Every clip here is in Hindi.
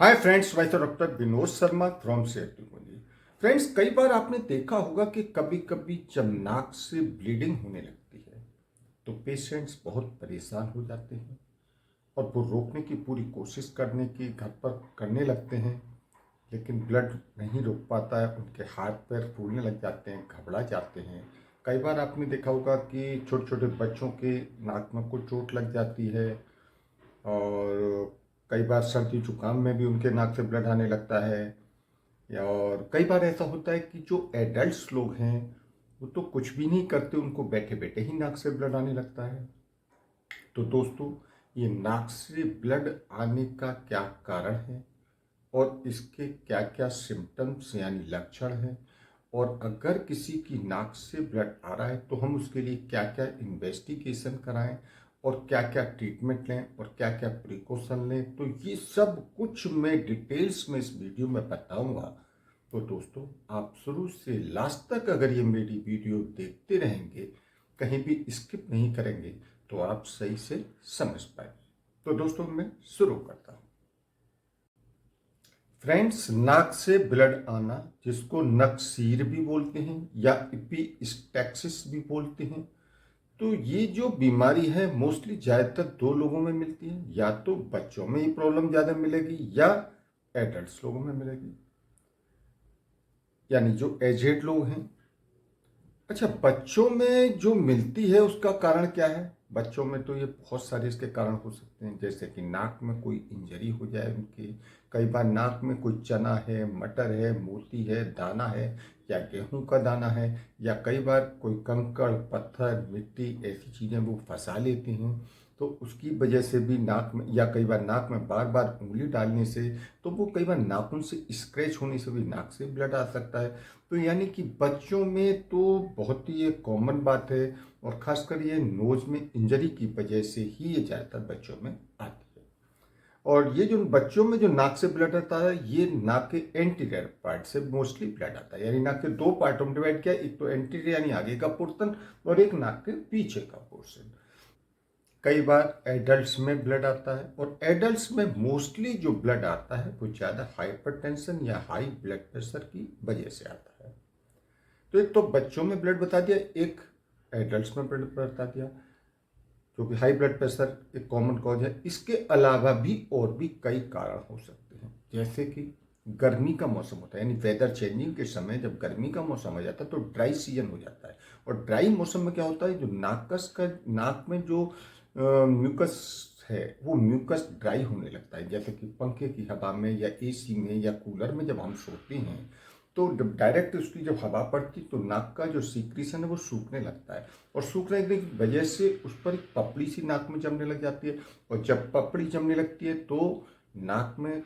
हाय फ्रेंड्स, मैं तो doctor Vinod Sharma from safety पूंजी। फ्रेंड्स, कई बार आपने देखा होगा कि कभी कभी जब नाक से ब्लीडिंग होने लगती है तो पेशेंट्स बहुत परेशान हो जाते हैं और वो रोकने की पूरी कोशिश करने की घर पर करने लगते हैं, लेकिन ब्लड नहीं रोक पाता है। उनके हाथ पैर फूलने लग जाते हैं, घबरा जाते हैं। कई बार आपने देखा होगा कि छोटे छोटे बच्चों के नाक में को चोट लग जाती है और कई बार सर्दी जुकाम में भी उनके नाक से ब्लड आने लगता है। और कई बार ऐसा होता है कि जो एडल्ट्स लोग हैं वो तो कुछ भी नहीं करते, उनको बैठे बैठे ही नाक से ब्लड आने लगता है। तो दोस्तों, ये नाक से ब्लड आने का क्या कारण है और इसके क्या क्या सिम्टम्स यानी लक्षण हैं, और अगर किसी की नाक से ब्लड आ रहा है तो हम उसके लिए क्या क्या इन्वेस्टिगेशन कराएं और क्या क्या ट्रीटमेंट लें और क्या क्या प्रिकॉशन लें, तो ये सब कुछ मैं डिटेल्स में इस वीडियो में बताऊंगा। तो दोस्तों, आप शुरू से लास्ट तक अगर ये मेरी वीडियो देखते रहेंगे, कहीं भी स्किप नहीं करेंगे, तो आप सही से समझ पाएंगे। तो दोस्तों, मैं शुरू करता हूँ। फ्रेंड्स, नाक से ब्लड आना, जिसको नकसीर भी बोलते हैं या इपीस्टैक्सिस भी बोलते हैं, तो ये जो बीमारी है मोस्टली ज़्यादातर दो लोगों में मिलती है। या तो बच्चों में ये प्रॉब्लम ज़्यादा मिलेगी या एडल्ट्स लोगों में मिलेगी, यानी जो एजेड लोग हैं। अच्छा, बच्चों में जो मिलती है उसका कारण क्या है? बच्चों में तो ये बहुत सारे इसके कारण हो सकते हैं, जैसे कि नाक में कोई इंजरी हो जाए उनकी। कई बार नाक में कोई चना है, मटर है, मोती है, दाना है, या गेहूं का दाना है, या कई बार कोई कंकड़ पत्थर मिट्टी ऐसी चीज़ें वो फंसा लेते हैं, तो उसकी वजह से भी नाक में, या कई बार नाक में बार बार उंगली डालने से, तो वो कई बार नाखून से स्क्रैच होने से भी नाक से ब्लड आ सकता है। तो यानी कि बच्चों में तो बहुत ही एक कॉमन बात है, और खासकर ये नोज में इंजरी की वजह से ही ये ज़्यादातर बच्चों में आती है। और ये जो बच्चों में जो नाक से ब्लड आता है, ये नाक के एंटीरियर पार्ट से मोस्टली ब्लड आता है। यानी नाक के दो पार्टों में डिवाइड किया, एक तो एंटीरियर यानी आगे का पोर्शन, और एक नाक के पीछे का पोर्शन। कई बार एडल्ट्स में ब्लड आता है, और एडल्ट्स में मोस्टली जो ब्लड आता है वो ज़्यादा हाइपरटेंशन या हाई ब्लड प्रेशर की वजह से आता है। तो एक तो बच्चों में ब्लड बता दिया, एक एडल्ट्स में ब्लड बता दिया, जो कि हाई ब्लड प्रेशर एक कॉमन कॉज है। इसके अलावा भी और भी कई कारण हो सकते हैं, जैसे कि गर्मी का मौसम होता है, यानी वेदर चेंजिंग के समय जब गर्मी का मौसम आ जाता है तो ड्राई सीजन हो जाता है। और ड्राई मौसम में क्या होता है, जो नाक में जो म्यूकस है वो म्यूकस ड्राई होने लगता है। जैसे कि पंखे की हवा में या एसी में या कूलर में जब हम सोते हैं तो डायरेक्ट उसकी जब हवा पड़ती तो नाक का जो सीक्रेशन है वो सूखने लगता है, और सूखने की वजह से उस पर एक पपड़ी सी नाक में जमने लग जाती है। और जब पपड़ी जमने लगती है तो नाक में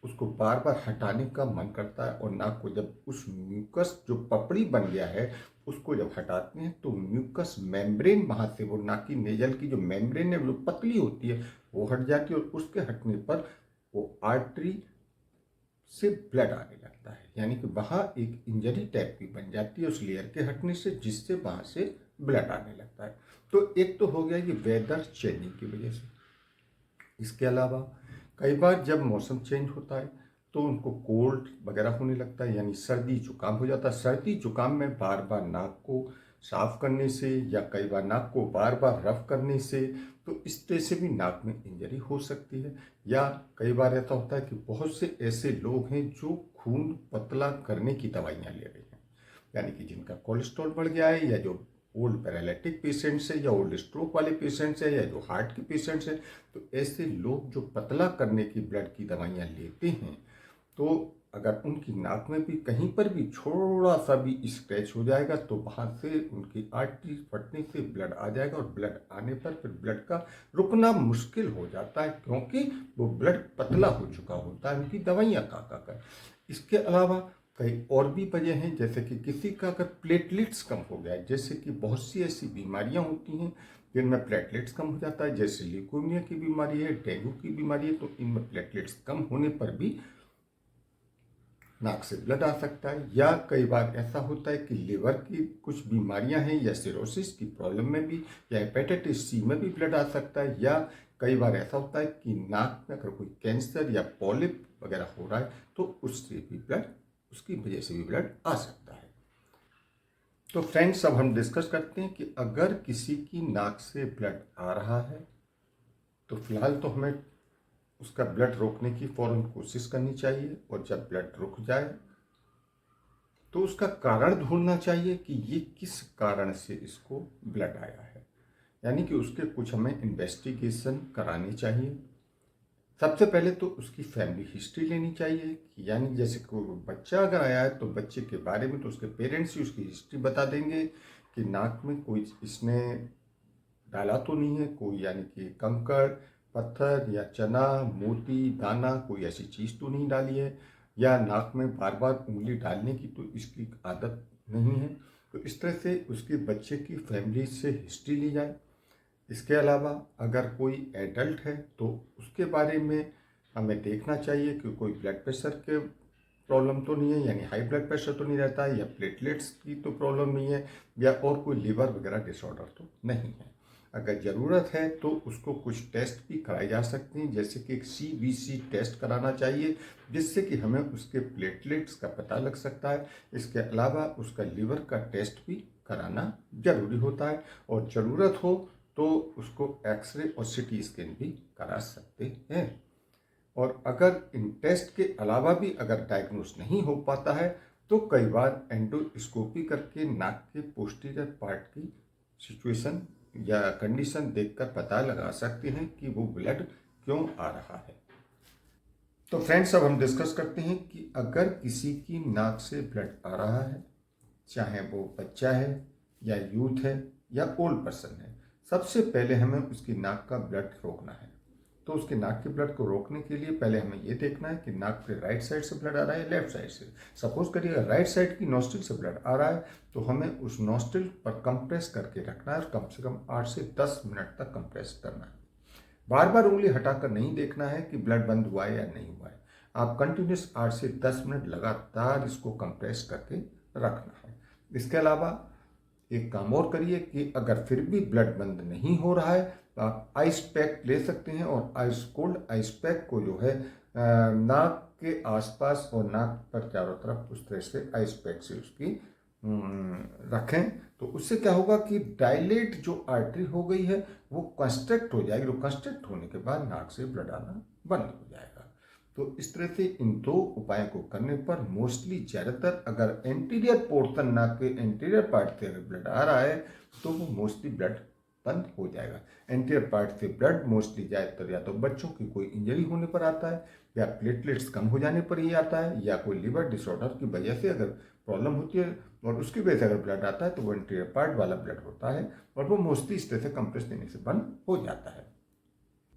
उसको बार बार हटाने का मन करता है, और नाक को जब उस म्यूकस जो पपड़ी बन गया है उसको जब हटाते हैं तो म्यूकस मेम्ब्रेन वहाँ से, वो नाक की नेजल की जो मेम्ब्रेन है वो पतली होती है वो हट जाती है, और उसके हटने पर वो आर्टरी से ब्लड आने लगता है। यानी कि वहाँ एक इंजरी टाइप की बन जाती है उस लेयर के हटने से, जिससे वहाँ से ब्लड आने लगता है। तो एक तो हो गया ये वेदर चेंजिंग की वजह से। इसके अलावा कई बार जब मौसम चेंज होता है तो उनको कोल्ड वगैरह होने लगता है, यानी सर्दी जुकाम हो जाता है। सर्दी जुकाम में बार बार नाक को साफ करने से या कई बार नाक को बार बार रफ करने से, तो इस तरह से भी नाक में इंजरी हो सकती है। या कई बार ऐसा होता है कि बहुत से ऐसे लोग हैं जो खून पतला करने की दवाइयाँ ले रहे हैं, यानी कि जिनका कोलेस्ट्रॉल बढ़ गया है, या जो ओल्ड पैरालिटिक पेशेंट्स है, या ओल्ड स्ट्रोक वाले पेशेंट्स है, या जो हार्ट के पेशेंट्स हैं, तो ऐसे लोग जो पतला करने की ब्लड की दवाइयाँ लेते हैं, तो अगर उनकी नाक में भी कहीं पर भी थोड़ा सा भी स्क्रैच हो जाएगा तो वहाँ से उनकी आर्टरी फटने से ब्लड आ जाएगा, और ब्लड आने पर फिर ब्लड का रुकना मुश्किल हो जाता है, क्योंकि वो ब्लड पतला हो चुका होता है उनकी दवाइयाँ खा कर। इसके अलावा कई और भी वजह हैं, जैसे कि किसी का अगर प्लेटलेट्स कम हो गया है, जैसे कि बहुत सी ऐसी बीमारियां होती हैं जिनमें प्लेटलेट्स कम हो जाता है, जैसे ल्यूकेमिया की बीमारी है, डेंगू की बीमारी है, तो इनमें प्लेटलेट्स कम होने पर भी नाक से ब्लड आ सकता है। या कई बार ऐसा होता है कि लिवर की कुछ बीमारियां हैं या सिरोसिस की प्रॉब्लम में भी, या हेपेटाइटिस सी में भी ब्लड आ सकता है, या कई बार ऐसा होता है कि नाक में अगर कोई कैंसर या पॉलिप वगैरह हो रहा है तो उसकी वजह से भी ब्लड आ सकता है। तो फ्रेंड्स, अब हम डिस्कस करते हैं कि अगर किसी की नाक से ब्लड आ रहा है तो फिलहाल तो हमें उसका ब्लड रोकने की फौरन कोशिश करनी चाहिए, और जब ब्लड रुक जाए तो उसका कारण ढूंढना चाहिए कि ये किस कारण से इसको ब्लड आया है, यानी कि उसके कुछ हमें इन्वेस्टिगेशन करानी चाहिए। सबसे पहले तो उसकी फैमिली हिस्ट्री लेनी चाहिए, यानी जैसे कोई बच्चा अगर आया है तो बच्चे के बारे में तो उसके पेरेंट्स ही उसकी हिस्ट्री बता देंगे कि नाक में कोई इसने डाला तो नहीं है कोई, यानी कि कंकड़ पत्थर या चना मोती दाना कोई ऐसी चीज़ तो नहीं डाली है, या नाक में बार बार उंगली डालने की तो इसकी आदत नहीं है। तो इस तरह से उसके बच्चे की फैमिली से हिस्ट्री ली जाए। इसके अलावा अगर कोई एडल्ट है तो उसके बारे में हमें देखना चाहिए कि कोई ब्लड प्रेशर के प्रॉब्लम तो नहीं है, यानी हाई ब्लड प्रेशर तो नहीं रहता है, या प्लेटलेट्स की तो प्रॉब्लम नहीं है, या और कोई लिवर वगैरह डिसऑर्डर तो नहीं है। अगर ज़रूरत है तो उसको कुछ टेस्ट भी कराए जा सकते हैं, जैसे कि एक CBC टेस्ट कराना चाहिए, जिससे कि हमें उसके प्लेटलेट्स का पता लग सकता है। इसके अलावा उसका लिवर का टेस्ट भी कराना जरूरी होता है, और ज़रूरत हो तो उसको एक्सरे और CT स्कैन भी करा सकते हैं। और अगर इन टेस्ट के अलावा भी अगर डायग्नोस नहीं हो पाता है तो कई बार एंडोस्कोपी करके नाक के पोस्टीरियर पार्ट की सिचुएशन या कंडीशन देखकर पता लगा सकते हैं कि वो ब्लड क्यों आ रहा है। तो फ्रेंड्स, अब हम डिस्कस करते हैं कि अगर किसी की नाक से ब्लड आ रहा है, चाहे वो बच्चा है या यूथ है या ओल्ड पर्सन है, सबसे पहले हमें उसकी नाक का ब्लड रोकना है। तो उसके नाक के ब्लड को रोकने के लिए पहले हमें ये देखना है कि नाक के राइट साइड से ब्लड आ रहा है या लेफ्ट साइड से। सपोज करिए अगर राइट साइड की नॉस्ट्रिल से ब्लड आ रहा है तो हमें उस नॉस्ट्रिल पर कंप्रेस करके रखना है, और कम से कम 8 से 10 मिनट तक कंप्रेस करना है। बार बार उंगली हटाकर नहीं देखना है कि ब्लड बंद हुआ है या नहीं हुआ है। आप कंटिन्यूस 8 से 10 मिनट लगातार इसको कंप्रेस करके रखना है। इसके अलावा एक काम और करिए कि अगर फिर भी ब्लड बंद नहीं हो रहा है तो आप आइस पैक ले सकते हैं, और आइस कोल्ड आइस पैक को जो है नाक के आसपास और नाक पर चारों तरफ उस तरह से आइस पैक से उसकी रखें। तो उससे क्या होगा कि डायलेट जो आर्टरी हो गई है वो कंस्ट्रक्ट हो जाएगी, और कंस्ट्रक्ट होने के बाद नाक से ब्लड आना बंद हो जाएगा। तो इस तरह से इन दो उपायों को करने पर मोस्टली ज़्यादातर अगर एंटीरियर पोर्शन नाक के एंटीरियर पार्ट से अगर ब्लड आ रहा है तो वो मोस्टली ब्लड बंद हो जाएगा। एंटीरियर पार्ट से ब्लड मोस्टली ज़्यादातर या तो बच्चों की कोई इंजरी होने पर आता है, या प्लेटलेट्स कम हो जाने पर ही आता है, या कोई लिवर डिसऑर्डर की वजह से अगर प्रॉब्लम होती है और उसकी वजह से अगर ब्लड आता है तो वो एंटीरियर पार्ट वाला ब्लड होता है, और वो मोस्टली इस तरह से कंप्रेस देने से बंद हो जाता है।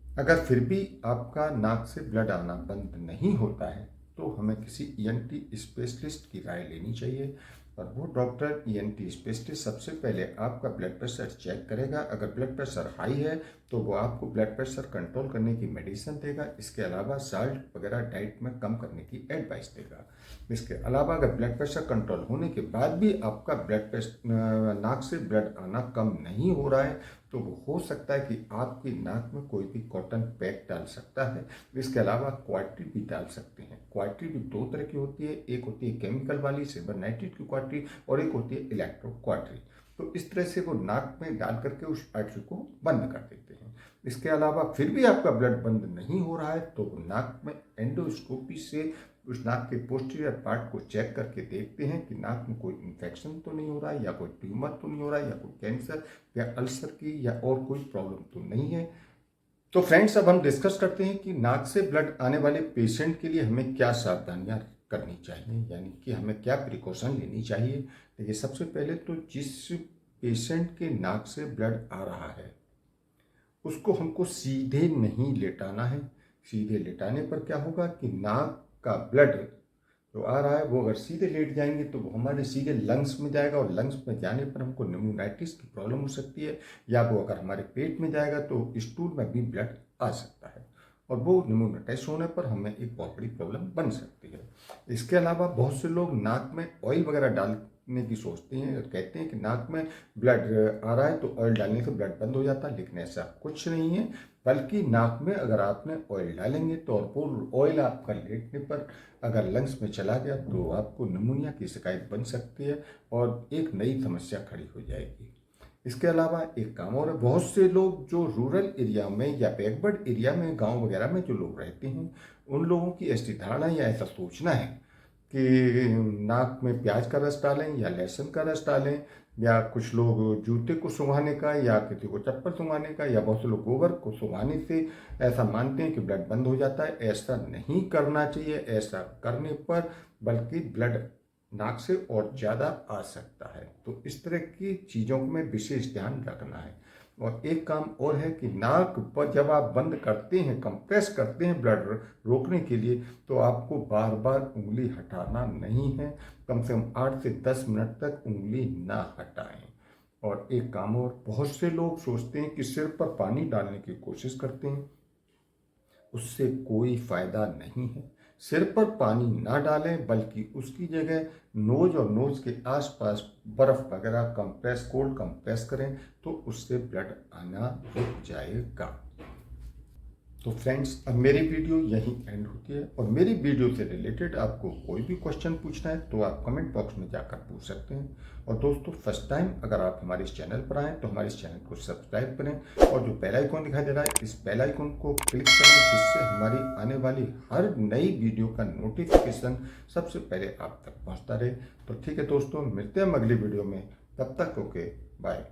अगर फिर भी आपका नाक से ब्लड आना बंद नहीं होता है तो हमें किसी ENT स्पेशलिस्ट की राय लेनी चाहिए, और वो डॉक्टर ENT स्पेशलिस्ट सबसे पहले आपका ब्लड प्रेशर चेक करेगा। अगर ब्लड प्रेशर हाई है तो वो आपको ब्लड प्रेशर कंट्रोल करने की मेडिसिन देगा। इसके अलावा साल्ट वगैरह डाइट में कम करने की एडवाइस देगा। इसके अलावा अगर ब्लड प्रेशर कंट्रोल होने के बाद भी आपका ब्लड प्रेशर नाक से ब्लड आना कम नहीं हो रहा है तो वो हो सकता है कि आपकी नाक में कोई भी कॉटन पैक डाल सकता है। इसके अलावा क्वार्टरी भी डाल सकते हैं। क्वार्टरी भी दो तरह की होती है, एक होती है केमिकल वाली सिल्वर नाइट्रेट की क्वार्टरी, और एक होती है इलेक्ट्रो क्वार्टरी। तो इस तरह से वो नाक में डाल करके उस आर्टरी को बंद कर देते हैं। इसके अलावा फिर भी आपका ब्लड बंद नहीं हो रहा है तो वो नाक में एंडोस्कोपी से उस नाक के पोस्टीरियर पार्ट को चेक करके देखते हैं कि नाक में कोई इन्फेक्शन तो नहीं हो रहा है, या कोई ट्यूमर तो नहीं हो रहा है, या कोई कैंसर या अल्सर की या और कोई प्रॉब्लम तो नहीं है। तो फ्रेंड्स, अब हम डिस्कस करते हैं कि नाक से ब्लड आने वाले पेशेंट के लिए हमें क्या सावधानियां करनी चाहिए, यानी कि हमें क्या प्रिकॉशन लेनी चाहिए। देखिए, सबसे पहले तो जिस पेशेंट के नाक से ब्लड आ रहा है उसको हमको सीधे नहीं लेटाना है। सीधे लेटाने पर क्या होगा कि नाक का ब्लड जो आ रहा है वो अगर सीधे लेट जाएंगे तो वो हमारे सीधे लंग्स में जाएगा, और लंग्स में जाने पर हमको निमोनाइटिस की प्रॉब्लम हो सकती है, या वो अगर हमारे पेट में जाएगा तो स्टूल में भी ब्लड आ सकता है, और वो निमोनाइटिस होने पर हमें एक बहुत बड़ी प्रॉब्लम बन सकती है। इसके अलावा बहुत से लोग नाक में ऑयल वगैरह डालने की सोचते हैं और कहते हैं कि नाक में ब्लड आ रहा है तो ऑयल डालने से ब्लड बंद हो जाता है, लेकिन ऐसा कुछ नहीं है। बल्कि नाक में अगर आपने ऑयल डालेंगे तो और वो ऑयल आपका लेटने पर अगर लंग्स में चला गया तो आपको निमोनिया की शिकायत बन सकती है और एक नई समस्या खड़ी हो जाएगी। इसके अलावा एक काम और है, बहुत से लोग जो रूरल एरिया में या बैकवर्ड एरिया में, गांव वगैरह में जो लोग रहते हैं, उन लोगों की ऐसी धारणा या ऐसा सोचना है कि नाक में प्याज का रस डालें या लहसुन का रस डालें, या कुछ लोग जूते को सुंघाने का या किसी को चप्पल सुंघाने का, या बहुत से लोग गोबर को सुंघाने से ऐसा मानते हैं कि ब्लड बंद हो जाता है। ऐसा नहीं करना चाहिए। ऐसा करने पर बल्कि ब्लड नाक से और ज़्यादा आ सकता है। तो इस तरह की चीज़ों में विशेष ध्यान रखना है। और एक काम और है कि नाक पर जब आप बंद करते हैं, कंप्रेस करते हैं ब्लड रोकने के लिए, तो आपको बार बार उंगली हटाना नहीं है। कम से कम 8 से 10 मिनट तक उंगली ना हटाएं। और एक काम और, बहुत से लोग सोचते हैं कि सिर पर पानी डालने की कोशिश करते हैं, उससे कोई फायदा नहीं है। सिर पर पानी ना डालें, बल्कि उसकी जगह नोज और नोज के आसपास बर्फ वगैरह कंप्रेस, कोल्ड कंप्रेस करें, तो उससे ब्लड आना रुक जाएगा। तो फ्रेंड्स, अब मेरी वीडियो यहीं एंड होती है। और मेरी वीडियो से रिलेटेड आपको कोई भी क्वेश्चन पूछना है तो आप कमेंट बॉक्स में जाकर पूछ सकते हैं। और दोस्तों, फर्स्ट टाइम अगर आप हमारे इस चैनल पर आएँ तो हमारे इस चैनल को सब्सक्राइब करें और जो बेल आइकॉन दिखाई दे रहा है, इस बेल आइकॉन को क्लिक करें, जिससे हमारी आने वाली हर नई वीडियो का नोटिफिकेशन सबसे पहले आप तक पहुँचता रहे। तो ठीक है दोस्तों, मिलते हैं अगली वीडियो में। तब तक ओके, बाय।